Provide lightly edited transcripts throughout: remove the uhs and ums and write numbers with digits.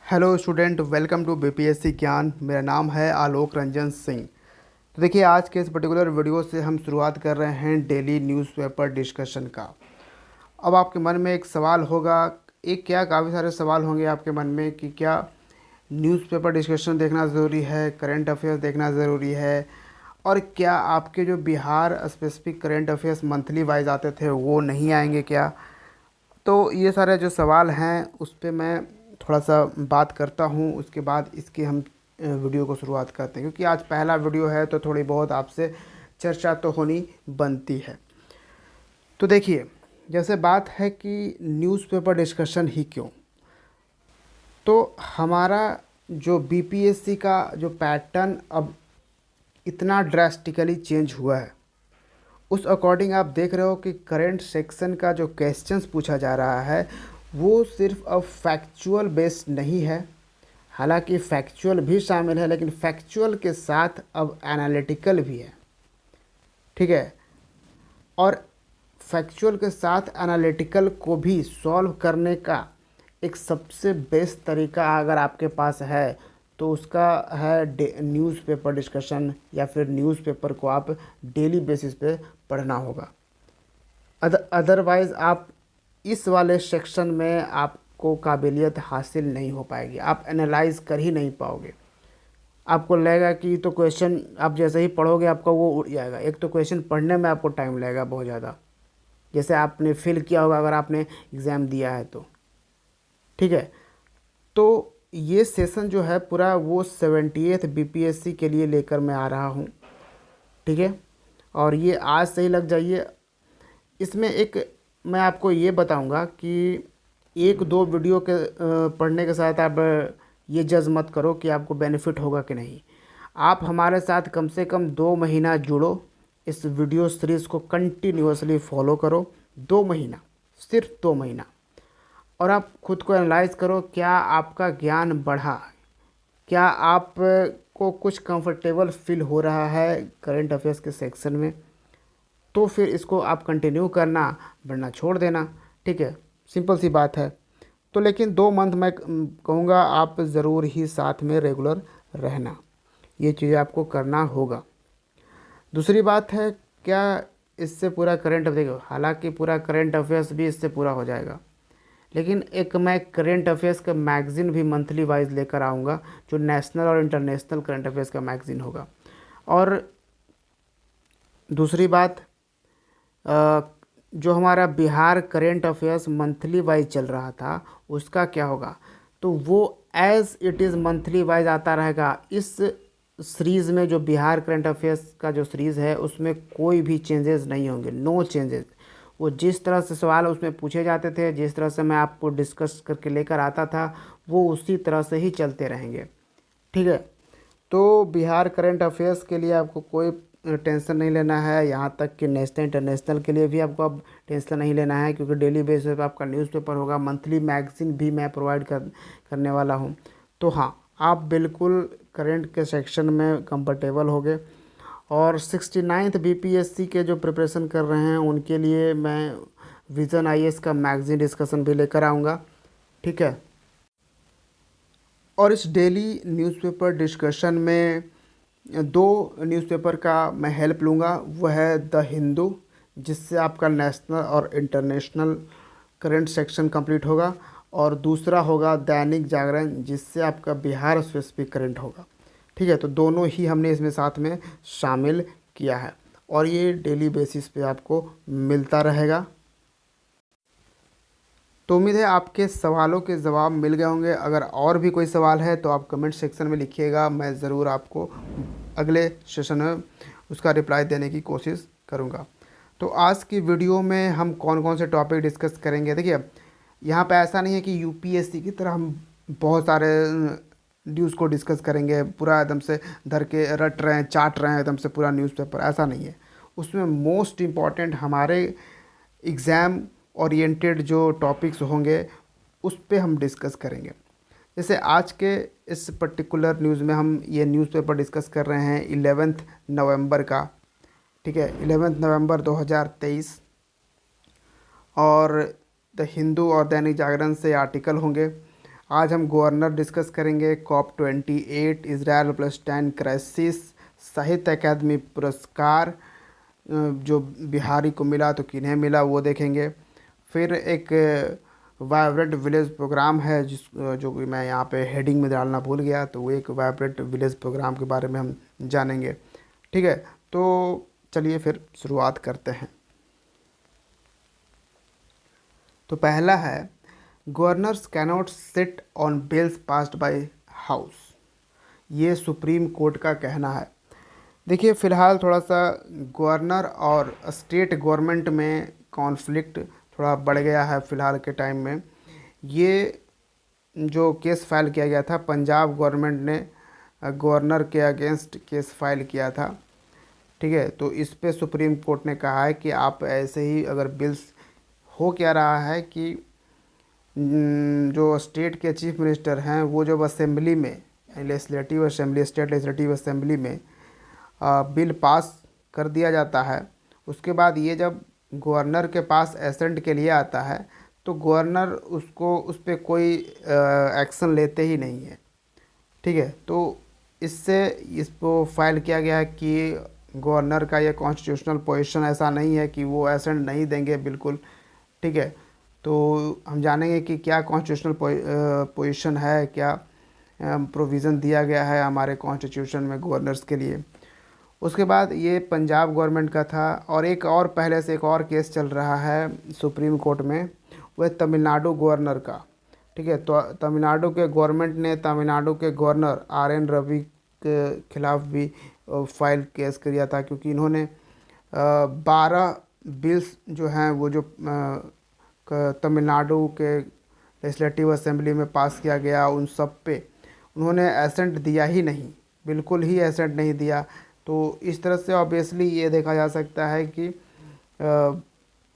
Hello student, welcome to BPSC Gyan. मेरा नाम है आलोक रंजन सिंह। तो देखिए, आज के इस पर्टिकुलर वीडियो से हम शुरुआत कर रहे हैं डेली न्यूज़पेपर डिस्कशन का। अब आपके मन में एक सवाल होगा, एक क्या काफ़ी सारे सवाल होंगे आपके मन में कि क्या न्यूज़पेपर डिस्कशन देखना ज़रूरी है, करंट अफेयर्स देखना ज़रूरी है, और क्या आपके जो Bihar specific current affairs monthly wise आते थे वो नहीं आएंगे क्या। तो ये सारे जो सवाल हैं उस पे मैं थोड़ा सा बात करता हूँ, उसके बाद इसकी हम वीडियो को शुरुआत करते हैं, क्योंकि आज पहला वीडियो है तो थोड़ी बहुत आपसे चर्चा तो होनी बनती है। तो देखिए, जैसे बात है कि न्यूज़पेपर डिस्कशन ही क्यों, तो हमारा जो बीपीएससी का जो पैटर्न अब इतना ड्रास्टिकली चेंज हुआ है, उस अकॉर्डिंग आप देख रहे हो कि करंट सेक्शन का जो क्वेश्चंस पूछा जा रहा है वो सिर्फ अब फैक्चुअल बेस्ड नहीं है। हालांकि फैक्चुअल भी शामिल है, लेकिन फैक्चुअल के साथ अब एनालिटिकल भी है। ठीक है, और फैक्चुअल के साथ एनालिटिकल को भी सॉल्व करने का एक सबसे बेस्ट तरीका अगर आपके पास है तो उसका है न्यूज़पेपर डिस्कशन, या फिर न्यूज़पेपर को आप डेली बेसिस पे पढ़ना होगा। अदरवाइज़ आप इस वाले सेक्शन में आपको काबिलियत हासिल नहीं हो पाएगी, आप एनालाइज कर ही नहीं पाओगे। आपको लगेगा कि तो क्वेश्चन आप जैसे ही पढ़ोगे आपका वो उड़ जाएगा। एक तो क्वेश्चन पढ़ने में आपको टाइम लगेगा बहुत ज़्यादा, जैसे आपने फिल किया होगा अगर आपने एग्ज़ाम दिया है तो। ठीक है, तो ये सेशन जो है पूरा वो 78th बीपीएससी के लिए लेकर मैं आ रहा हूँ। ठीक है, और ये आज से ही लग जाइए। इसमें एक मैं आपको ये बताऊंगा कि एक दो वीडियो के पढ़ने के साथ आप ये जज मत करो कि आपको बेनिफिट होगा कि नहीं। आप हमारे साथ कम से कम 2 महीना जुड़ो, इस वीडियो सीरीज़ को कंटिन्यूअसली फॉलो करो। 2 महीना, सिर्फ 2 महीना, और आप खुद को एनालाइज करो, क्या आपका ज्ञान बढ़ा, क्या आप को कुछ कंफर्टेबल फील हो रहा है करंट अफेयर्स के सेक्शन में। तो फिर इसको आप कंटिन्यू करना, वरना छोड़ देना। ठीक है, सिंपल सी बात है। तो लेकिन 2 मंथ मैं कहूँगा आप ज़रूर ही साथ में रेगुलर रहना, ये चीज़ आपको करना होगा। दूसरी बात है, क्या इससे पूरा करंट देखो, हालांकि पूरा करंट अफेयर्स भी इससे पूरा हो जाएगा, लेकिन एक मैं करंट अफेयर्स का मैगज़ीन भी मंथली वाइज लेकर आऊँगा, जो नेशनल और इंटरनेशनल करंट अफेयर्स का मैगज़ीन होगा। और दूसरी बात, जो हमारा Bihar current affairs monthly wise चल रहा था उसका क्या होगा, तो वो as it is monthly wise आता रहेगा। इस सीरीज़ में जो बिहार करंट अफेयर्स का जो सीरीज़ है उसमें कोई भी चेंजेस नहीं होंगे, नो चेंजेस। वो जिस तरह से सवाल उसमें पूछे जाते थे, जिस तरह से मैं आपको डिस्कस करके लेकर आता था, वो उसी तरह से ही चलते रहेंगे। ठीक है, तो बिहार करंट अफेयर्स के लिए आपको कोई टेंशन नहीं लेना है, यहाँ तक कि नेशनल इंटरनेशनल के लिए भी आपको अब टेंशन नहीं लेना है, क्योंकि डेली बेसिस पर आपका न्यूज़पेपर होगा। मंथली मैगज़ीन भी मैं प्रोवाइड करने वाला हूँ। तो हाँ, आप बिल्कुल करंट के सेक्शन में कंफर्टेबल हो गए। और 69th बीपीएससी के जो प्रिपरेशन कर रहे हैं उनके लिए मैं विज़न आईएएस का मैगज़ीन डिस्कशन भी लेकर आऊँगा। ठीक है, और इस डेली न्यूज़पेपर डिस्कशन में 2 न्यूज़पेपर का मैं हेल्प लूँगा। वह है द हिंदू, जिससे आपका नेशनल और इंटरनेशनल करंट सेक्शन कंप्लीट होगा, और दूसरा होगा दैनिक जागरण, जिससे आपका बिहार स्पेसिफिक करंट होगा। ठीक है, तो दोनों ही हमने इसमें साथ में शामिल किया है, और ये डेली बेसिस पे आपको मिलता रहेगा। तो उम्मीद है आपके सवालों के जवाब मिल गए होंगे। अगर और भी कोई सवाल है तो आप कमेंट सेक्शन में लिखिएगा, मैं ज़रूर आपको अगले सेशन में उसका रिप्लाई देने की कोशिश करूँगा। तो आज की वीडियो में हम कौन कौन से टॉपिक डिस्कस करेंगे, देखिए यहाँ पे ऐसा नहीं है कि यूपीएससी की तरह हम बहुत सारे न्यूज़ को डिस्कस करेंगे, पूरा एकदम से धर के रट रहे हैं, चाट रहे हैं एकदम से पूरा न्यूज़पेपर, ऐसा नहीं है। उसमें मोस्ट इम्पॉर्टेंट हमारे एग्ज़ाम ओरिएंटेड जो टॉपिक्स होंगे उस पे हम डिस्कस करेंगे। जैसे आज के इस पर्टिकुलर न्यूज़ में हम ये न्यूज़पेपर डिस्कस कर रहे हैं 11 नवंबर का। ठीक है, 11 नवंबर 2023, और द हिंदू और दैनिक जागरण से आर्टिकल होंगे। आज हम गवर्नर डिस्कस करेंगे, COP28 इजराइल प्लस 10 क्राइसिस, साहित्य अकादमी पुरस्कार जो बिहारी को मिला तो किन्हें मिला वो देखेंगे। फिर एक वाइब्रेंट विलेज प्रोग्राम है जो कि मैं यहाँ पे हेडिंग में डालना भूल गया, तो वो एक वाइब्रेंट विलेज प्रोग्राम के बारे में हम जानेंगे। ठीक है, तो चलिए फिर शुरुआत करते हैं। तो पहला है, governors cannot sit on bills passed by house. ये सुप्रीम कोर्ट का कहना है। देखिए फ़िलहाल थोड़ा सा गवर्नर और स्टेट गवर्नमेंट में कॉन्फ्लिक्ट थोड़ा बढ़ गया है फ़िलहाल के टाइम में। ये जो केस फाइल किया गया था, पंजाब गवर्नमेंट ने गवर्नर के अगेंस्ट केस फाइल किया था। ठीक है, तो इस पे सुप्रीम कोर्ट ने कहा है कि आप ऐसे ही अगर बिल्स, हो क्या रहा है कि जो स्टेट के चीफ मिनिस्टर हैं वो जब असेंबली में, legislative assembly, state legislative assembly में बिल पास कर दिया जाता है, उसके बाद ये जब गवर्नर के पास एसेंट के लिए आता है तो गवर्नर उसको उस पर कोई एक्शन लेते ही नहीं है। ठीक है, तो इससे इसको फाइल किया गया है कि गवर्नर का ये कॉन्स्टिट्यूशनल पोजीशन ऐसा नहीं है कि वो एसेंट नहीं देंगे बिल्कुल। ठीक है, तो हम जानेंगे कि क्या कॉन्स्टिट्यूशनल पोजीशन है, क्या प्रोविज़न दिया गया है हमारे कॉन्स्टिट्यूशन में गवर्नर्स के लिए। उसके बाद ये पंजाब गवर्नमेंट का था, और एक और पहले से एक और केस चल रहा है सुप्रीम कोर्ट में, वह तमिलनाडु गवर्नर का। ठीक है, तो तमिलनाडु के गवर्नमेंट ने तमिलनाडु के गवर्नर RN रवि के खिलाफ भी फाइल केस किया था, क्योंकि इन्होंने 12 बिल्स जो हैं वो जो तमिलनाडु के लेजिस्लेटिव असेंबली में पास किया गया, उन सब पे उन्होंने एसेंट दिया ही नहीं, बिल्कुल ही एसेंट नहीं दिया। तो इस तरह से ऑब्वियसली ये देखा जा सकता है कि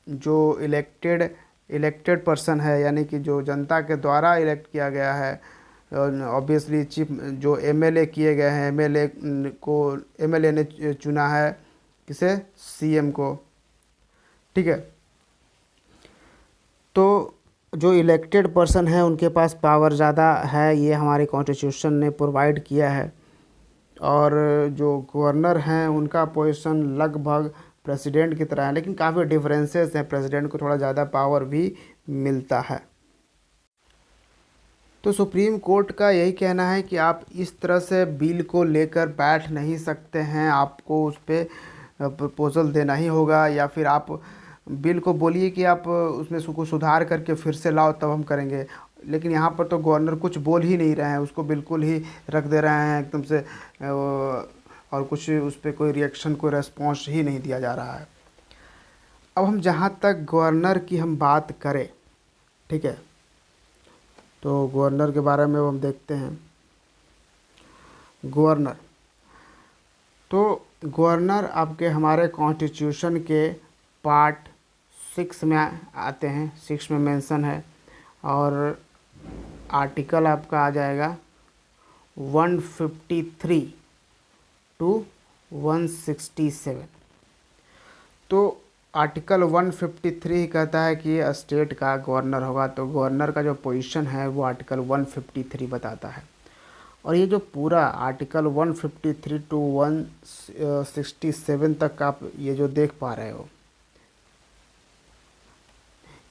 जो इलेक्टेड पर्सन है, यानी कि जो जनता के द्वारा इलेक्ट किया गया है, ऑब्वियसली चीफ जो MLA किए गए हैं, MLA ने चुना है किसे, CM को। ठीक है, तो जो इलेक्टेड पर्सन है उनके पास पावर ज़्यादा है, ये हमारे कॉन्स्टिट्यूशन ने प्रोवाइड किया है। और जो गवर्नर हैं उनका पोजीशन लगभग प्रेसिडेंट की तरह है, लेकिन काफ़ी डिफरेंसेस हैं, प्रेसिडेंट को थोड़ा ज़्यादा पावर भी मिलता है। तो सुप्रीम कोर्ट का यही कहना है कि आप इस तरह से बिल को लेकर बैठ नहीं सकते हैं, आपको उस पर प्रपोजल देना ही होगा, या फिर आप बिल को बोलिए कि आप उसमें कुछ सुधार करके फिर से लाओ तब हम करेंगे। लेकिन यहाँ पर तो गवर्नर कुछ बोल ही नहीं रहे हैं, उसको बिल्कुल ही रख दे रहे हैं एकदम से, और कुछ उस पर कोई रिएक्शन, कोई रेस्पॉन्स ही नहीं दिया जा रहा है। अब हम जहाँ तक गवर्नर की हम बात करें, ठीक है, तो गवर्नर के बारे में हम देखते हैं। गवर्नर, तो गवर्नर आपके हमारे कॉन्स्टिट्यूशन के पार्ट 6 में आते हैं, 6 में मेंशन है, और आर्टिकल आपका आ जाएगा 153 टू 167। तो आर्टिकल 153 कहता है कि स्टेट का गवर्नर होगा, तो गवर्नर का जो पोजीशन है वो आर्टिकल 153 बताता है। और ये जो पूरा आर्टिकल 153 टू 167 तक आप ये जो देख पा रहे हो,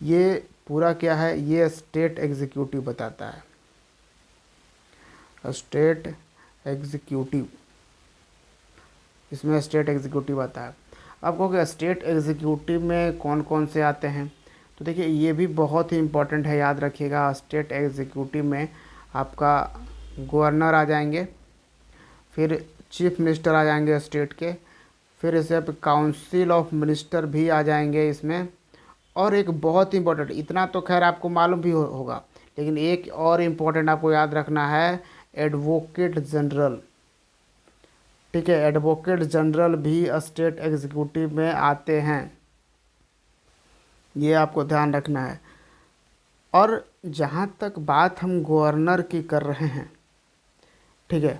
ये पूरा क्या है, ये स्टेट एग्जीक्यूटिव बताता है। स्टेट एग्जीक्यूटिव, इसमें स्टेट एग्जीक्यूटिव आता है। अब कहोगे स्टेट एग्जीक्यूटिव में कौन कौन से आते हैं, तो देखिए ये भी बहुत ही इम्पोर्टेंट है, याद रखिएगा। स्टेट एग्जीक्यूटिव में आपका गवर्नर आ जाएंगे, फिर चीफ मिनिस्टर आ जाएंगे स्टेट के, फिर इसे काउंसिल ऑफ मिनिस्टर भी आ जाएंगे इसमें, और एक बहुत इम्पोर्टेंट, इतना तो खैर आपको मालूम भी होगा, लेकिन एक और इम्पोर्टेंट आपको याद रखना है, एडवोकेट जनरल। ठीक है, एडवोकेट जनरल भी स्टेट एग्जीक्यूटिव में आते हैं, ये आपको ध्यान रखना है। और जहाँ तक बात हम गवर्नर की कर रहे हैं, ठीक है,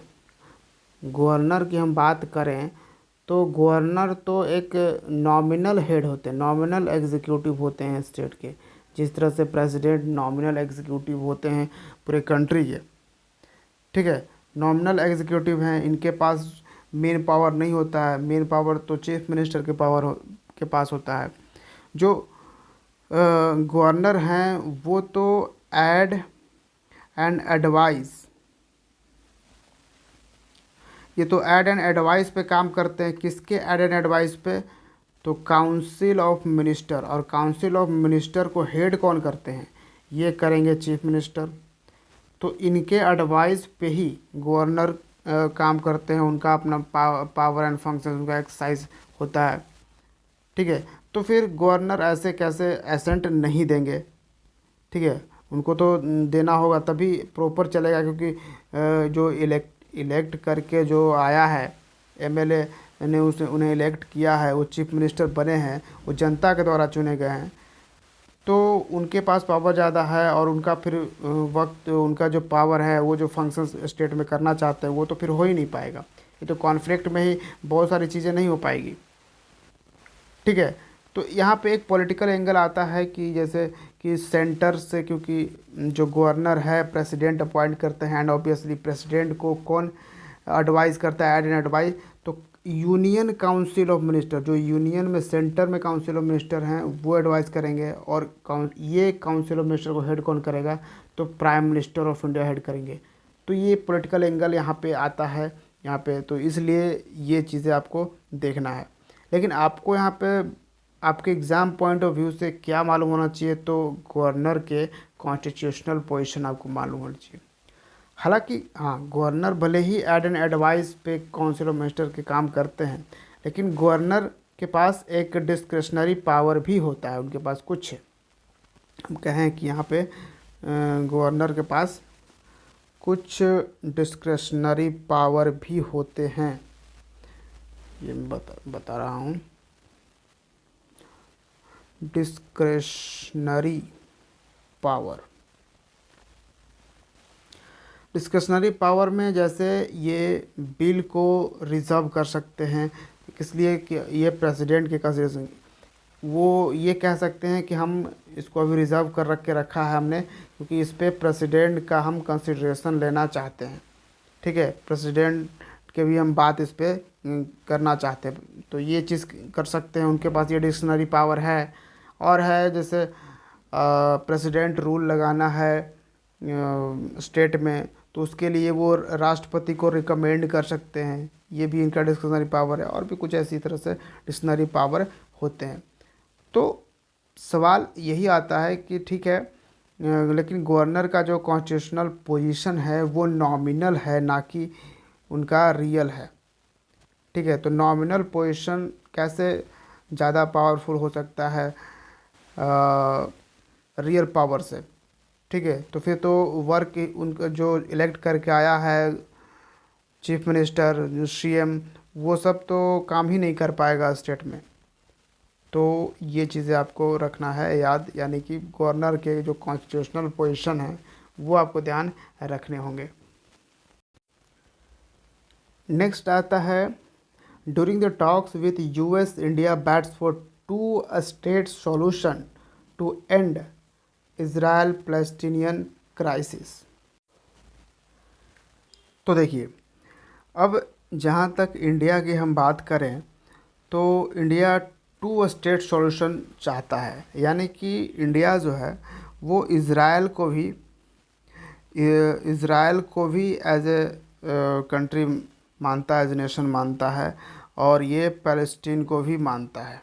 गवर्नर की हम बात करें तो गवर्नर तो एक नॉमिनल हेड होते हैं, नॉमिनल एग्जीक्यूटिव होते हैं स्टेट के, जिस तरह से प्रेसिडेंट नॉमिनल एग्जीक्यूटिव होते हैं पूरे कंट्री के, ठीक है, नॉमिनल एग्जीक्यूटिव हैं, इनके पास मेन पावर नहीं होता है। मेन पावर तो चीफ मिनिस्टर के पास होता है। जो गवर्नर हैं वो तो ऐड एंड एडवाइस, ये तो ऐड एंड एडवाइस पे काम करते हैं। किसके ऐड एंड एडवाइस पे? तो काउंसिल ऑफ मिनिस्टर, और काउंसिल ऑफ मिनिस्टर को हेड कौन करते हैं? ये करेंगे चीफ मिनिस्टर। तो इनके एडवाइस पे ही गवर्नर काम करते हैं, उनका अपना पावर एंड फंक्शन, उनका एक्सरसाइज होता है, ठीक है। तो फिर गवर्नर ऐसे कैसे एसेंट नहीं देंगे, ठीक है, उनको तो देना होगा तभी प्रॉपर चलेगा, क्योंकि जो इलेक्ट करके जो आया है एमएलए ने, उसने उन्हें इलेक्ट किया है, वो चीफ मिनिस्टर बने हैं, वो जनता के द्वारा चुने गए हैं, तो उनके पास पावर ज़्यादा है। और उनका फिर वक्त, उनका जो पावर है, वो जो फंक्शंस स्टेट में करना चाहते हैं वो तो फिर हो ही नहीं पाएगा। ये तो कॉन्फ्लिक्ट में ही बहुत सारी चीज़ें नहीं हो पाएगी, ठीक है। तो यहाँ पे एक पॉलिटिकल एंगल आता है कि जैसे कि सेंटर से, क्योंकि जो गवर्नर है प्रेसिडेंट अपॉइंट करते हैं, एंड ऑब्वियसली प्रेसिडेंट को कौन एडवाइस करता है, ऐड एंड एडवाइस, तो यूनियन काउंसिल ऑफ मिनिस्टर, जो यूनियन में सेंटर में काउंसिल ऑफ मिनिस्टर हैं वो एडवाइस करेंगे। और ये काउंसिल ऑफ मिनिस्टर को हेड कौन करेगा? तो prime minister of India head करेंगे। तो ये पॉलिटिकल एंगल यहाँ पे आता है यहाँ पे, तो इसलिए ये चीज़ें आपको देखना है। लेकिन आपको यहाँ पे आपके एग्ज़ाम पॉइंट ऑफ व्यू से क्या मालूम होना चाहिए? तो गवर्नर के कॉन्स्टिट्यूशनल पोजीशन आपको मालूम होना चाहिए। हालांकि हाँ, गवर्नर भले ही ऐड एंड एडवाइस पे काउंसिल ऑफ मिनिस्टर के काम करते हैं, लेकिन गवर्नर के पास एक डिस्क्रिशनरी पावर भी होता है। उनके पास कुछ, हम कहें कि यहाँ पे गवर्नर के पास कुछ डिस्क्रिशनरी पावर भी होते हैं। ये मैं बता रहा हूँ, डिस्क्रिशनरी पावर। डिस्क्रिशनरी पावर में जैसे ये बिल को रिजर्व कर सकते हैं, इसलिए कि ये प्रेसिडेंट के कंसिडरेशन, वो ये कह सकते हैं कि हम इसको अभी रिज़र्व कर रखा है हमने, क्योंकि इस पे प्रेसिडेंट का हम कंसिडरेशन लेना चाहते हैं, ठीक है, प्रेसिडेंट के भी हम बात इस पे करना चाहते हैं, तो ये चीज़ कर सकते हैं। उनके पास ये डिक्शनरी पावर है। और है जैसे प्रेसिडेंट रूल लगाना है स्टेट में, तो उसके लिए वो राष्ट्रपति को रिकमेंड कर सकते हैं, ये भी इनका डिस्क्रिशनरी पावर है। और भी कुछ ऐसी तरह से डिक्शनरी पावर होते हैं। तो सवाल यही आता है कि ठीक है, लेकिन गवर्नर का जो कॉन्स्टिट्यूशनल पोजीशन है वो नॉमिनल है, ना कि उनका रियल है, ठीक है। तो नॉमिनल पोजीशन कैसे ज़्यादा पावरफुल हो सकता है रियल पावर से, ठीक है। तो फिर तो वर्क उनका जो इलेक्ट करके आया है चीफ मिनिस्टर, जो सीएम, वो सब तो काम ही नहीं कर पाएगा स्टेट में। तो ये चीज़ें आपको रखना है याद, यानी कि गवर्नर के जो कॉन्स्टिट्यूशनल पोजीशन है वो आपको ध्यान रखने होंगे। नेक्स्ट आता है, during the talks with US India bats for 2 state solution to end Israel Palestinian crisis. तो देखिए, अब जहाँ तक इंडिया की हम बात करें तो इंडिया 2 स्टेट सॉल्यूशन चाहता है, यानी कि इंडिया जो है वो इज़राइल को भी एज ए कंट्री मानता है, एज ए नेशन मानता है, और ये पैलेस्टीन को भी मानता है,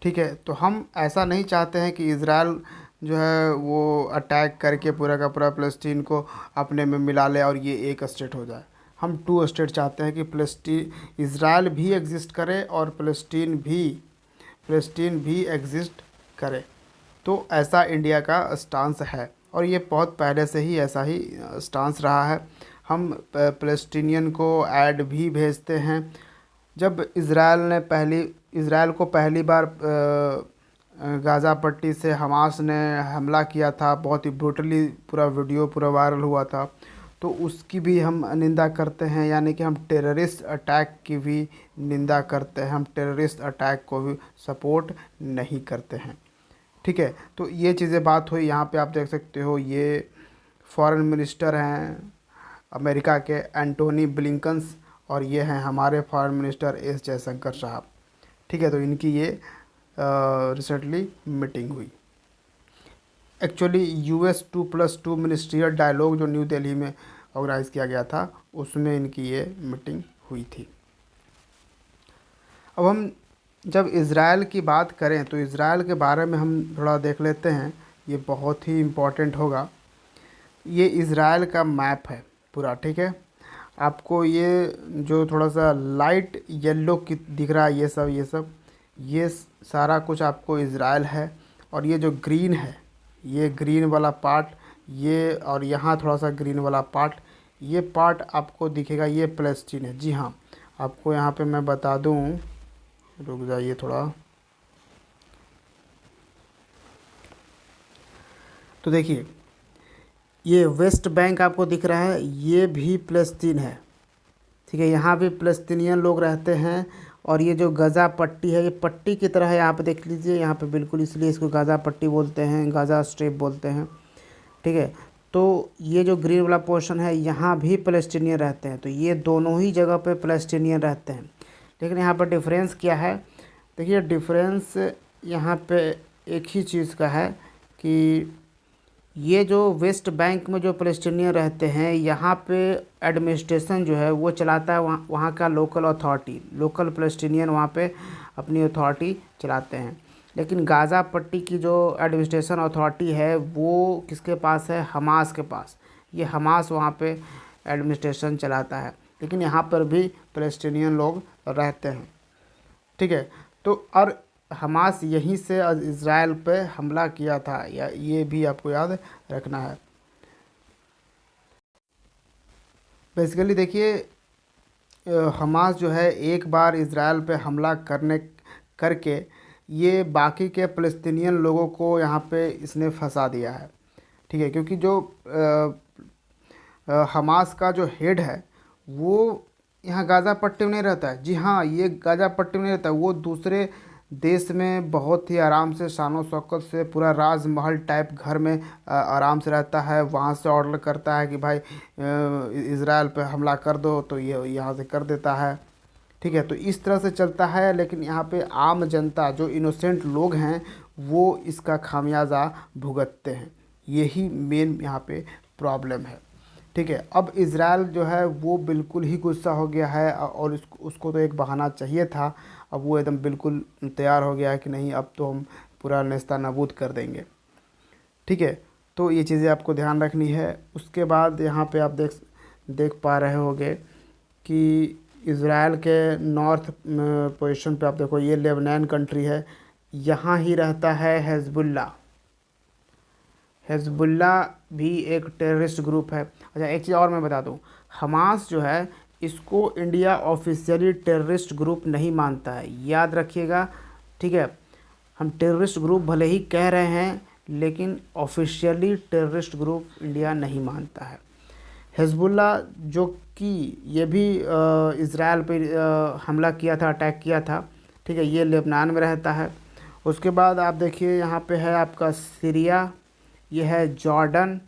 ठीक है। तो हम ऐसा नहीं चाहते हैं कि इज़राइल जो है वो अटैक करके पूरा का पूरा फ़लस्तीन को अपने में मिला ले और ये एक स्टेट हो जाए। हम 2 स्टेट चाहते हैं कि फ़लस्तीन, इज़राइल भी एग्जिस्ट करे और फ़लस्तीन भी एग्जिस्ट करे। तो ऐसा इंडिया का स्टांस है, और ये बहुत पहले से ही ऐसा ही स्टांस रहा है। हम फ़लस्तीनियन को ऐड भी भेजते हैं। जब इज़राइल को पहली बार गाज़ा पट्टी से हमास ने हमला किया था, बहुत ही ब्रूटली, पूरा वीडियो पूरा वायरल हुआ था, तो उसकी भी हम निंदा करते हैं, यानी कि हम टेररिस्ट अटैक की भी निंदा करते हैं, हम टेररिस्ट अटैक को भी सपोर्ट नहीं करते हैं। ठीक है, तो ये चीज़ें बात हुई। यहाँ पे आप देख सकते हो ये फॉरेन मिनिस्टर हैं अमेरिका के एंटोनी ब्लिंकन्स, और ये हैं हमारे फॉरेन मिनिस्टर एस जयशंकर साहब। ठीक है, तो इनकी ये रिसेंटली मीटिंग हुई। एक्चुअली US 2+2 मिनिस्ट्रियल डायलॉग जो न्यू दिल्ली में ऑर्गेनाइज़ किया गया था, उसमें इनकी ये मीटिंग हुई थी। अब हम जब इज़राइल की बात करें तो इज़राइल के बारे में हम थोड़ा देख लेते हैं, ये बहुत ही इम्पोर्टेंट होगा। ये इज़राइल का मैप है पूरा, ठीक है। आपको ये जो थोड़ा सा लाइट येलो की दिख रहा है, ये सारा कुछ आपको इज़राइल है। और ये जो ग्रीन है, ये ग्रीन वाला पार्ट, ये और यहाँ थोड़ा सा ग्रीन वाला पार्ट, ये पार्ट आपको दिखेगा, ये फ़लस्तीन है। जी हाँ, आपको यहाँ पे मैं बता दूँ, रुक जाइए थोड़ा। तो देखिए, ये वेस्ट बैंक आपको दिख रहा है, ये भी फ़लस्तीन है। ठीक है, यहाँ भी फ़लस्तीनियन लोग रहते हैं। और ये जो गज़ा पट्टी है, ये पट्टी की तरह है, यहाँ पे देख लीजिए, यहाँ पे बिल्कुल, इसलिए इसको गज़ा पट्टी बोलते हैं, गज़ा स्ट्रिप बोलते हैं। ठीक है, तो ये जो ग्रीन वाला पोर्शन है, यहाँ भी फ़लस्तीनियन रहते हैं। तो ये दोनों ही जगह पे फ़लस्तीनियन रहते हैं। लेकिन यहाँ पर डिफरेंस क्या है, देखिए डिफरेंस यहाँ पे एक ही चीज़ का है कि ये जो वेस्ट बैंक में जो फ़लस्तीनियन रहते हैं, यहाँ पे एडमिनिस्ट्रेशन जो है वो चलाता है वहाँ का लोकल अथॉरिटी, लोकल फ़लस्तीनियन वहाँ पे अपनी अथॉरिटी चलाते हैं। लेकिन गाज़ा पट्टी की जो एडमिनिस्ट्रेशन अथॉरिटी है वो किसके पास है, हमास के पास। ये हमास वहाँ पे एडमिनिस्ट्रेशन चलाता है, लेकिन यहाँ पर भी फ़लस्तीनियन लोग रहते हैं। ठीक है, तो और हमास यहीं से इज़राइल पे हमला किया था, या ये भी आपको याद रखना है। बेसिकली देखिए, हमास जो है एक बार इज़राइल पे हमला करके ये बाकी के फ़लस्तीनियन लोगों को यहाँ पे इसने फंसा दिया है। ठीक है, क्योंकि जो हमास का जो हेड है वो यहाँ गाज़ा पट्टी में नहीं रहता है। जी हाँ, ये गाज़ा पट्टी में नहीं रहता है, वो दूसरे देश में बहुत ही आराम से शानो शौकत से पूरा राजमहल टाइप घर में आराम से रहता है। वहाँ से ऑर्डर करता है कि भाई इज़राइल पे हमला कर दो, तो ये यहाँ से कर देता है। ठीक है, तो इस तरह से चलता है। लेकिन यहाँ पे आम जनता, जो इनोसेंट लोग हैं, वो इसका खामियाजा भुगतते हैं। यही मेन यहाँ पे प्रॉब्लम है। ठीक है, अब इज़राइल जो है वो बिल्कुल ही गुस्सा हो गया है, और उसको तो एक बहाना चाहिए था। अब वो एकदम बिल्कुल तैयार हो गया है कि नहीं, अब तो हम पूरा नेस्ता नाबूद कर देंगे। ठीक है, तो ये चीज़ें आपको ध्यान रखनी है। उसके बाद यहाँ पे आप देख पा रहे होंगे कि इज़राइल के नॉर्थ पोजीशन पे आप देखो, ये लेबनान कंट्री है, यहाँ ही रहता है हिजबुल्लाह। हिजबुल्लाह भी एक टेररिस्ट ग्रुप है। अच्छा, एक चीज़ और मैं बता दूं, हमास जो है इसको इंडिया ऑफिशियली टेररिस्ट ग्रुप नहीं मानता है, याद रखिएगा। ठीक है, हम टेररिस्ट ग्रुप भले ही कह रहे हैं, लेकिन ऑफिशियली टेररिस्ट ग्रुप इंडिया नहीं मानता है। हिजबुल्लाह जो कि ये भी इज़राइल पे हमला किया था, अटैक किया था। ठीक है, ये लेबनान में रहता है। उसके बाद आप देखिए, यहाँ पे है आपका सीरिया, ये है जॉर्डन।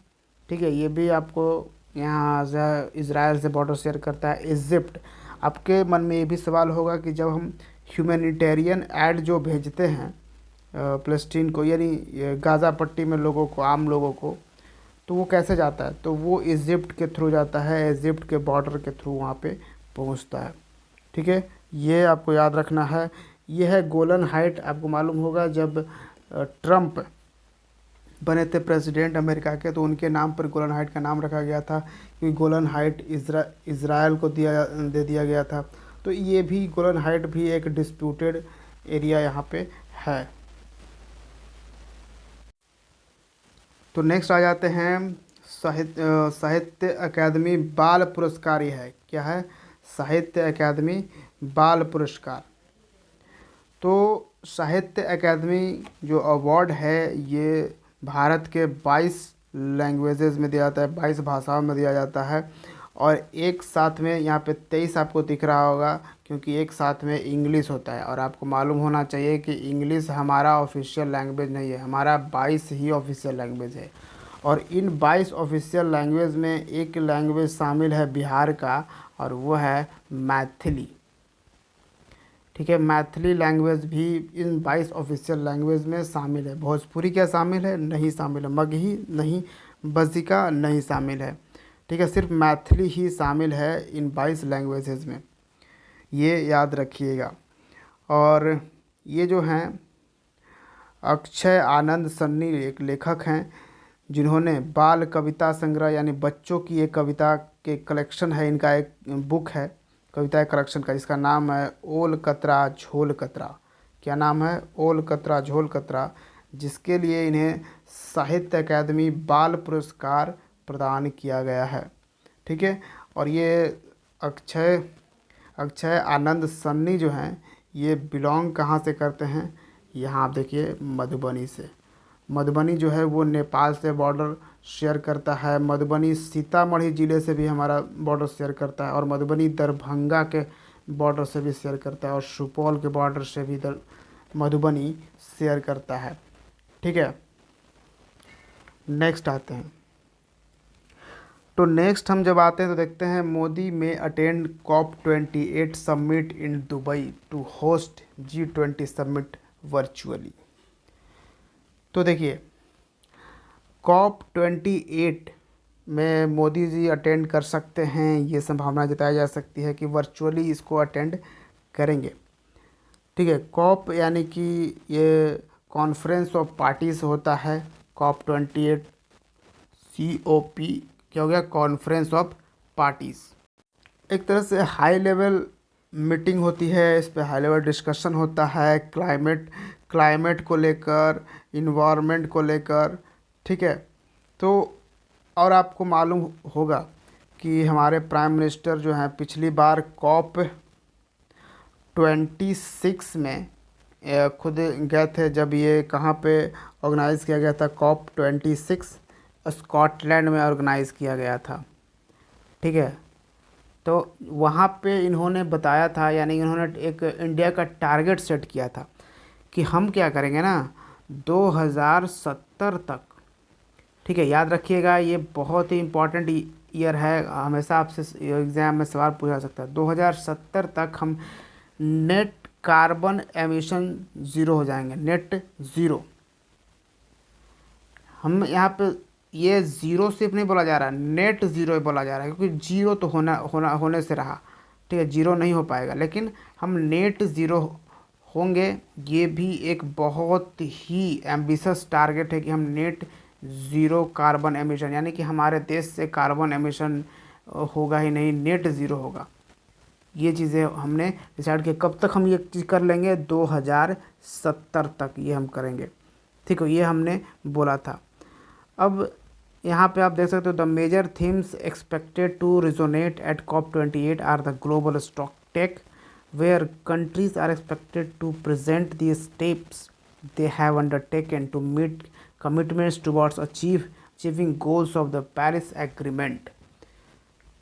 ठीक है, ये भी आपको यहाँ से इज़राइल से बॉर्डर शेयर करता है। इजिप्ट। आपके मन में ये भी सवाल होगा कि जब हम ह्यूमैनिटेरियन एड जो भेजते हैं फ़लस्तीन को, यानी गाज़ा पट्टी में लोगों को, आम लोगों को, तो वो कैसे जाता है, तो वो इजिप्ट के थ्रू जाता है, इजिप्ट के बॉर्डर के थ्रू वहाँ पे पहुँचता है। ठीक है, ये आपको याद रखना है। ये है गोलन हाइट। आपको मालूम होगा जब ट्रंप बने थे प्रेसिडेंट अमेरिका के, तो उनके नाम पर गोलन हाइट का नाम रखा गया था, क्योंकि गोलन हाइट इज़राइल को दे दिया गया था। तो ये भी गोलन हाइट भी एक डिस्प्यूटेड एरिया यहाँ पे है। तो नेक्स्ट आ जाते हैं, साहित्य अकादमी बाल पुरस्कार। ये है, क्या है, साहित्य अकादमी बाल पुरस्कार। तो साहित्य अकादमी जो अवार्ड है, ये भारत के 22 लैंग्वेजेस में दिया जाता है, 22 भाषाओं में दिया जाता है। और एक साथ में यहाँ पे 23 आपको दिख रहा होगा, क्योंकि एक साथ में इंग्लिश होता है। और आपको मालूम होना चाहिए कि इंग्लिश हमारा ऑफिशियल लैंग्वेज नहीं है, हमारा 22 ही ऑफिशियल लैंग्वेज है। और इन 22 ऑफिशियल लैंग्वेज में एक लैंग्वेज शामिल है बिहार का, और वो है मैथिली। ठीक है, मैथिली लैंग्वेज भी इन 22 ऑफिशियल लैंग्वेज में शामिल है। भोजपुरी क्या शामिल है? नहीं शामिल है। मगही नहीं, बसिका नहीं शामिल है। ठीक है, सिर्फ मैथिली ही शामिल है इन 22 लैंग्वेजेस में, ये याद रखिएगा। और ये जो हैं अक्षय आनंद सन्नी एक लेखक हैं, जिन्होंने बाल कविता संग्रह यानी बच्चों की एक कविता के कलेक्शन है, इनका एक बुक है कविता कलेक्शन का, जिसका नाम है ओल कतरा झोल कतरा। क्या नाम है? ओल कतरा झोल कतरा, जिसके लिए इन्हें साहित्य अकादमी बाल पुरस्कार प्रदान किया गया है। ठीक है, और ये अक्षय अक्षय आनंद सन्नी जो हैं, ये बिलोंग कहाँ से करते हैं? यहाँ आप देखिए, मधुबनी से। मधुबनी जो है वो नेपाल से बॉर्डर शेयर करता है। मधुबनी सीतामढ़ी ज़िले से भी हमारा बॉर्डर शेयर करता है, और मधुबनी दरभंगा के बॉर्डर से भी शेयर करता है, और सुपौल के बॉर्डर से भी मधुबनी शेयर करता है। ठीक है, नेक्स्ट आते हैं। तो नेक्स्ट हम जब आते हैं तो देखते हैं मोदी में attend COP28 summit in Dubai to host G20 summit virtually. तो देखिए, COP28 में मोदी जी अटेंड कर सकते हैं, ये संभावना जताई जा सकती है कि वर्चुअली इसको अटेंड करेंगे। ठीक है, कॉप यानी कि ये कॉन्फ्रेंस ऑफ पार्टीज़ होता है। COP28 COP क्या हो गया? Conference of parties. एक तरह से हाई लेवल मीटिंग होती है, इस पे हाई लेवल डिस्कशन होता है क्लाइमेट को लेकर, इन्वायरमेंट को लेकर। ठीक है, तो और आपको मालूम होगा कि हमारे प्राइम मिनिस्टर जो हैं पिछली बार COP26 में खुद गए थे। जब ये कहाँ पे ऑर्गेनाइज़ किया गया था? COP26 स्कॉटलैंड में ऑर्गेनाइज़ किया गया था। ठीक है, तो वहाँ पे इन्होंने बताया था, यानी इन्होंने एक इंडिया का टारगेट सेट किया था कि हम क्या करेंगे ना, 2070 तक। ठीक है, याद रखिएगा, ये बहुत ही इम्पोर्टेंट ईयर है, हमेशा आपसे एग्ज़ाम में सवाल पूछा सकता है। 2070 तक हम नेट कार्बन एमिशन ज़ीरो हो जाएंगे, नेट ज़ीरो। हम यहाँ पे ये ज़ीरो सिर्फ नहीं बोला जा रहा, नेट ज़ीरो बोला जा रहा है, क्योंकि जीरो तो होने से रहा। ठीक है, जीरो नहीं हो पाएगा, लेकिन हम नेट ज़ीरो होंगे। ये भी एक बहुत ही एम्बिशियस टारगेट है कि हम नेट ज़ीरो कार्बन एमिशन, यानी कि हमारे देश से कार्बन एमिशन होगा ही नहीं, नेट ज़ीरो होगा। ये चीज़ें हमने डिसाइड किया। कब तक हम ये चीज़ कर लेंगे? 2070 तक ये हम करेंगे। ठीक है, ये हमने बोला था। अब यहाँ पे आप देख सकते हो, the major themes expected to resonate at COP28 are the global stock take, where countries are expected to present the steps they have undertaken to meet commitments towards achieving goals of the Paris Agreement।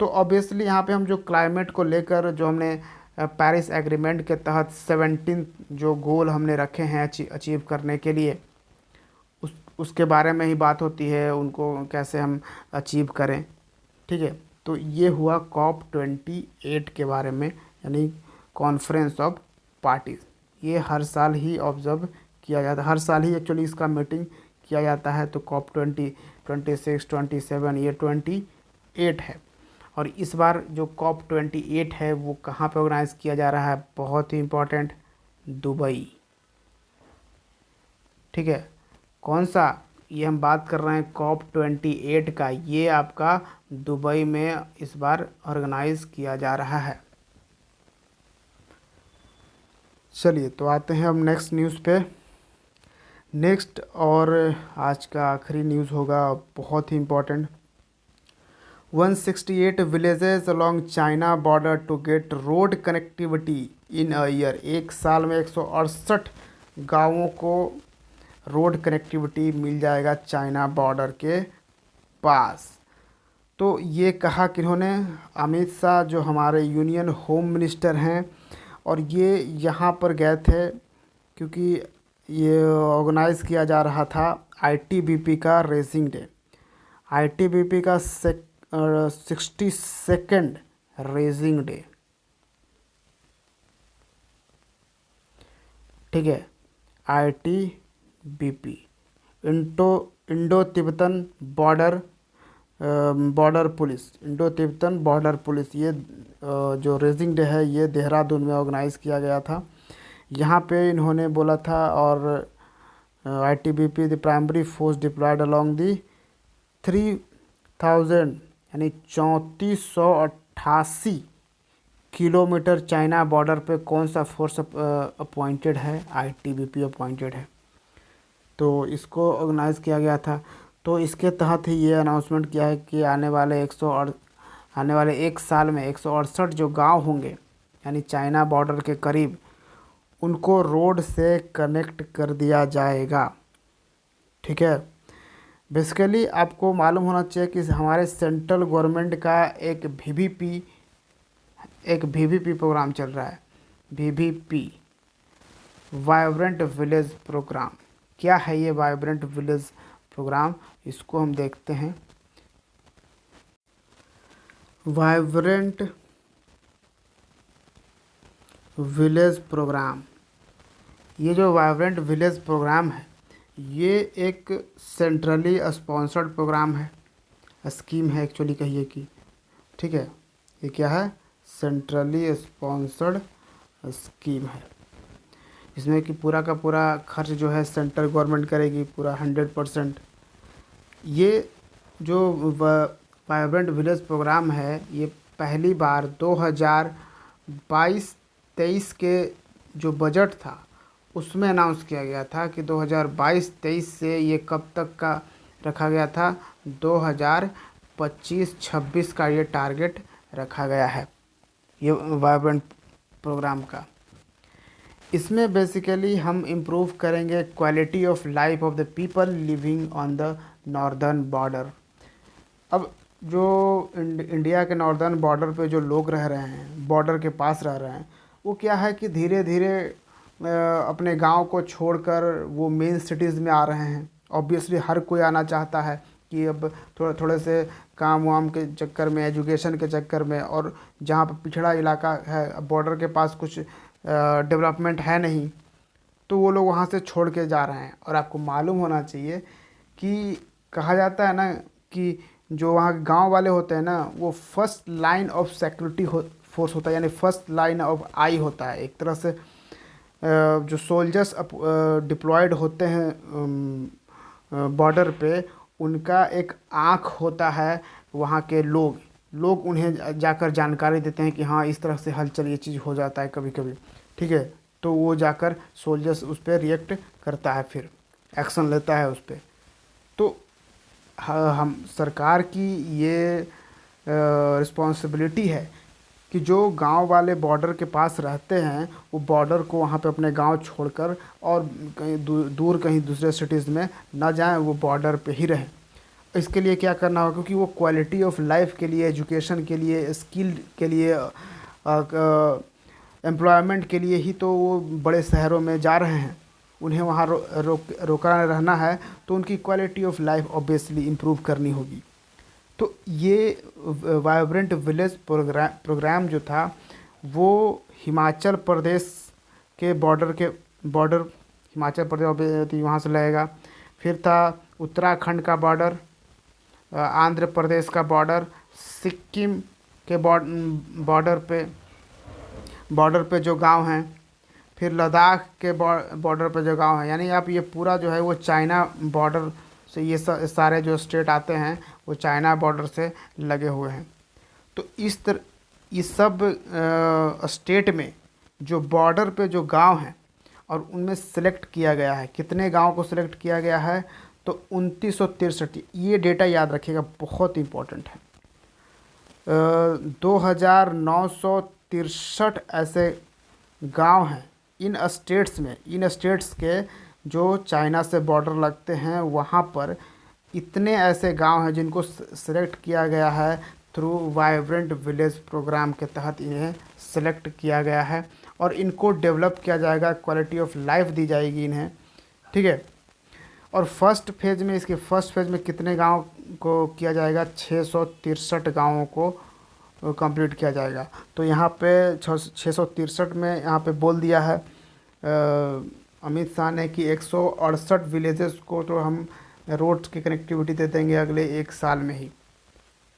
तो obviously यहाँ पे हम जो climate को लेकर जो हमने Paris agreement के तहत 17 जो गोल हमने रखे हैं अचीव करने के लिए, उसके बारे में ही बात होती है, उनको कैसे हम अचीव करें। ठीक है, तो ये हुआ COP28 के बारे में, यानी कॉन्फ्रेंस ऑफ पार्टीज़। ये हर साल ही ऑब्ज़र्व किया जाता है, हर साल ही एक्चुअली इसका मीटिंग किया जाता है। तो COP20, 26, 27, ये 28 है। और इस बार जो COP28 है वो कहाँ पे ऑर्गेनाइज़ किया जा रहा है? बहुत ही इम्पोर्टेंट, दुबई। ठीक है, कौन सा? ये हम बात कर रहे हैं COP28 का, ये आपका दुबई में इस बार ऑर्गेनाइज़ किया जा रहा है। चलिए, तो आते हैं हम नेक्स्ट न्यूज़ पे। नेक्स्ट और आज का आखिरी न्यूज़ होगा, बहुत ही important. 168 villages along China border to get road connectivity in a year. एक साल में 168 गांवों को रोड कनेक्टिविटी मिल जाएगा चाइना बॉर्डर के पास। तो ये कहा कि इन्होंने, अमित शाह जो हमारे यूनियन होम मिनिस्टर हैं, और ये यहाँ पर गए थे क्योंकि ये ऑर्गेनाइज़ किया जा रहा था आईटीबीपी का रेसिंग डे। आईटीबीपी का 62nd रेसिंग डे, ठीक है। ITBP, Indo Tibetan border police, Indo Tibetan border police, ये जो रेसिंग डे है ये देहरादून में ऑर्गेनाइज़ किया गया था। यहाँ पे इन्होंने बोला था, और ITBP the primary force deployed along the 3000 यानी 3488 किलोमीटर चाइना बॉर्डर पे कौन सा फोर्स अपॉइंटेड है? आईटीबीपी अपॉइंटेड है। तो इसको ऑर्गेनाइज़ किया गया था। तो इसके तहत ही ये अनाउंसमेंट किया है कि आने वाले 1 साल में 168 जो गांव होंगे यानी चाइना बॉर्डर के करीब, उनको रोड से कनेक्ट कर दिया जाएगा, ठीक है। बेसिकली आपको मालूम होना चाहिए कि हमारे सेंट्रल गवर्नमेंट का एक वीवीपी प्रोग्राम चल रहा है। VVP, vibrant village programme. क्या है ये वाइब्रेंट विलेज प्रोग्राम? इसको हम देखते हैं। वाइब्रेंट विलेज प्रोग्राम, ये जो वाइब्रेंट विलेज प्रोग्राम है ये एक सेंट्रली स्पॉन्सर्ड प्रोग्राम है, स्कीम है एक्चुअली कहिए कि, ठीक है। ये क्या है? सेंट्रली स्पॉन्सर्ड स्कीम है। इसमें कि पूरा का पूरा खर्च जो है सेंट्रल गवर्नमेंट करेगी, पूरा 100%। ये जो वाइब्रेंट विलेज प्रोग्राम है ये पहली बार 2022-23 के जो बजट था उसमें अनाउंस किया गया था कि 2022-23 से ये कब तक का रखा गया था, 2025-26 का ये टारगेट रखा गया है ये वाइब्रेंट प्रोग्राम का। इसमें बेसिकली हम इम्प्रूव करेंगे quality of life of the people living on the northern border. अब जो इंडिया के नॉर्दर्न बॉर्डर पे जो लोग रह रहे हैं, बॉर्डर के पास रह रहे हैं, वो क्या है कि धीरे धीरे अपने गांव को छोड़कर वो मेन सिटीज़ में आ रहे हैं। ऑब्वियसली हर कोई आना चाहता है कि अब थोड़े से काम वाम के चक्कर में, एजुकेशन के चक्कर में, और जहाँ पर पिछड़ा इलाका है, बॉर्डर के पास कुछ डेवलपमेंट है नहीं, तो वो लोग वहाँ से छोड़ के जा रहे हैं। और आपको मालूम होना चाहिए कि कहा जाता है ना कि जो वहाँ के गाँव वाले होते हैं ना, वो first line of security force होता है, यानी फर्स्ट लाइन ऑफ आई होता है। एक तरह से जो सोल्जर्स डिप्लॉयड होते हैं बॉर्डर पे, उनका एक आँख होता है वहाँ के लोग उन्हें जाकर जानकारी देते हैं कि हाँ इस तरह से हलचल ये चीज़ हो जाता है कभी कभी, ठीक है। तो वो जाकर सोल्जर्स उस पर रिएक्ट करता है, फिर एक्शन लेता है उस पर। तो हम सरकार की ये रिस्पॉन्सिबिलिटी है कि जो गांव वाले बॉर्डर के पास रहते हैं वो बॉर्डर को वहाँ पे अपने गांव छोड़कर और कहीं दूर कहीं दूसरे सिटीज़ में ना जाएं, वो बॉर्डर पे ही रहें। इसके लिए क्या करना होगा, क्योंकि वो क्वालिटी ऑफ लाइफ के लिए, एजुकेशन के लिए, स्किल के लिए, एम्प्लॉयमेंट के लिए ही तो वो बड़े शहरों में जा रहे हैं। उन्हें वहाँ रोका रहना है तो उनकी quality of life obviously improve करनी होगी। तो ये वाइब्रेंट विलेज प्रोग्राम जो था वो हिमाचल प्रदेश के बॉर्डर हिमाचल प्रदेश वहाँ से लगेगा। फिर था उत्तराखंड का बॉर्डर, आंध्र प्रदेश का बॉर्डर, सिक्किम के बॉर्डर पे जो गांव हैं, फिर लद्दाख के बॉर्डर पे जो गांव हैं। यानी आप ये पूरा जो है वो चाइना बॉर्डर से, ये सारे जो स्टेट आते हैं वो चाइना बॉर्डर से लगे हुए हैं। तो इस सब स्टेट में जो बॉर्डर पे जो गांव हैं और उनमें सेलेक्ट किया गया है, कितने गांव को सिलेक्ट किया गया है, तो 2963। ये डेटा याद रखिएगा, बहुत इंपॉर्टेंट है। 2963 ऐसे गांव हैं इन स्टेट्स के जो चाइना से बॉर्डर लगते हैं, वहाँ पर इतने ऐसे गांव हैं जिनको सेलेक्ट किया गया है थ्रू वाइब्रेंट विलेज प्रोग्राम के तहत इन्हें सेलेक्ट किया गया है और इनको डेवलप किया जाएगा, क्वालिटी ऑफ लाइफ दी जाएगी इन्हें। ठीक है। और फर्स्ट फेज़ में, इसके फर्स्ट फेज़ में कितने गांव को किया जाएगा? 663 गाँवों को कंप्लीट किया जाएगा। तो यहाँ पे 663 में यहाँ पे बोल दिया है अमित शाह ने कि 168 विलेजेस को तो हम रोड्स की कनेक्टिविटी दे देंगे अगले 1 साल में ही।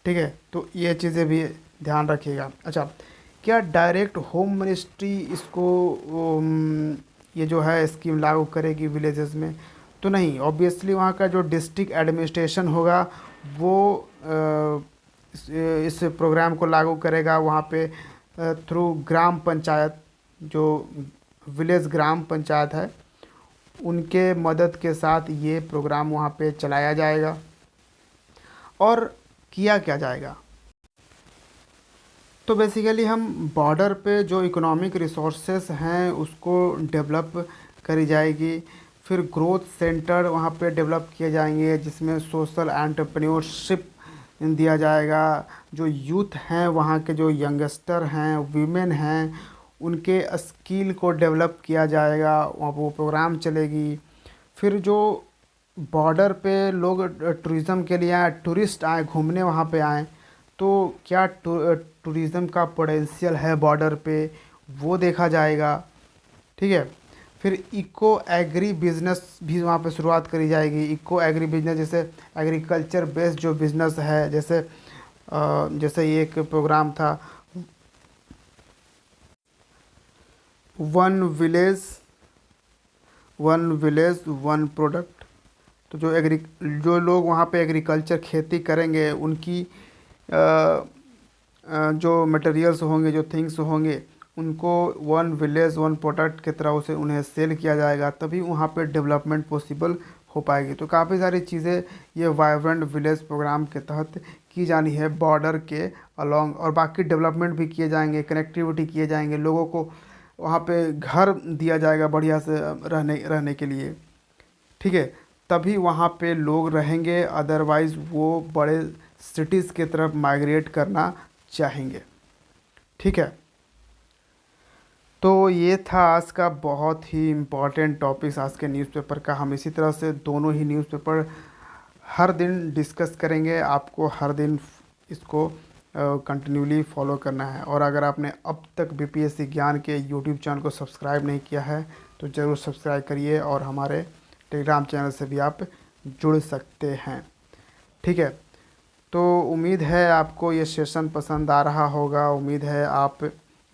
ठीक है, तो ये चीज़ें भी ध्यान रखिएगा। अच्छा, क्या डायरेक्ट होम मिनिस्ट्री इसको ये जो है स्कीम लागू करेगी विलेजेस में? तो नहीं, ऑब्वियसली वहाँ का जो डिस्ट्रिक्ट एडमिनिस्ट्रेशन होगा वो इस प्रोग्राम को लागू करेगा वहाँ पे थ्रू ग्राम पंचायत, जो विलेज ग्राम पंचायत है उनके मदद के साथ ये प्रोग्राम वहाँ पे चलाया जाएगा। और किया क्या जाएगा? तो बेसिकली हम बॉर्डर पे जो इकोनॉमिक रिसोर्सेस हैं उसको डेवलप करी जाएगी। फिर ग्रोथ सेंटर वहाँ पे डेवलप किए जाएंगे जिसमें सोशल एंटरप्रेन्योरशिप दिया जाएगा। जो यूथ हैं वहाँ के, जो यंगस्टर हैं, वीमेन हैं, उनके स्किल को डेवलप किया जाएगा, वहाँ वो प्रोग्राम चलेगी। फिर जो बॉर्डर पे लोग टूरिज़्म के लिए आए, टूरिस्ट आए घूमने वहाँ पे आए, तो क्या टूरिज़्म का पोटेंशियल है बॉर्डर पे, वो देखा जाएगा। ठीक है। फिर इको एग्री बिजनेस भी वहाँ पे शुरुआत करी जाएगी। इको एग्री बिजनेस जैसे एग्रीकल्चर बेस्ड जो बिज़नेस है, जैसे ये एक प्रोग्राम था वन विलेज वन प्रोडक्ट। तो जो लोग वहाँ पे एग्रीकल्चर खेती करेंगे उनकी जो मटेरियल्स होंगे, जो थिंग्स होंगे, उनको वन विलेज वन प्रोडक्ट की तरह उसे उन्हें सेल किया जाएगा, तभी वहाँ पे डेवलपमेंट पॉसिबल हो पाएगी। तो काफ़ी सारी चीज़ें ये वाइब्रेंट विलेज प्रोग्राम के तहत की जानी है बॉर्डर के अलोंग। और बाकी डेवलपमेंट भी किए जाएंगे, कनेक्टिविटी किए जाएंगे, लोगों को वहाँ पे घर दिया जाएगा बढ़िया से रहने के लिए। ठीक है, तभी वहाँ पे लोग रहेंगे, अदरवाइज़ वो बड़े सिटीज़ की तरफ माइग्रेट करना चाहेंगे। ठीक है, तो ये था आज का बहुत ही इम्पॉर्टेंट टॉपिक्स आज के न्यूज़पेपर का। हम इसी तरह से दोनों ही न्यूज़पेपर हर दिन डिस्कस करेंगे। आपको हर दिन इसको कंटिन्यूली फॉलो करना है। और अगर आपने अब तक बीपीएससी ज्ञान के यूट्यूब चैनल को सब्सक्राइब नहीं किया है तो ज़रूर सब्सक्राइब करिए और हमारे टेलीग्राम चैनल से भी आप जुड़ सकते हैं। ठीक है, तो उम्मीद है आपको ये सेशन पसंद आ रहा होगा, उम्मीद है आप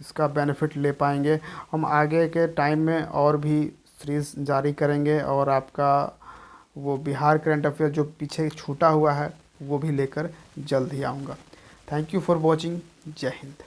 इसका बेनिफिट ले पाएंगे। हम आगे के टाइम में और भी सीरीज़ जारी करेंगे और आपका वो बिहार करंट अफेयर जो पीछे छूटा हुआ है वो भी लेकर जल्द ही आऊँगा। Thank you for watching. जय हिंद।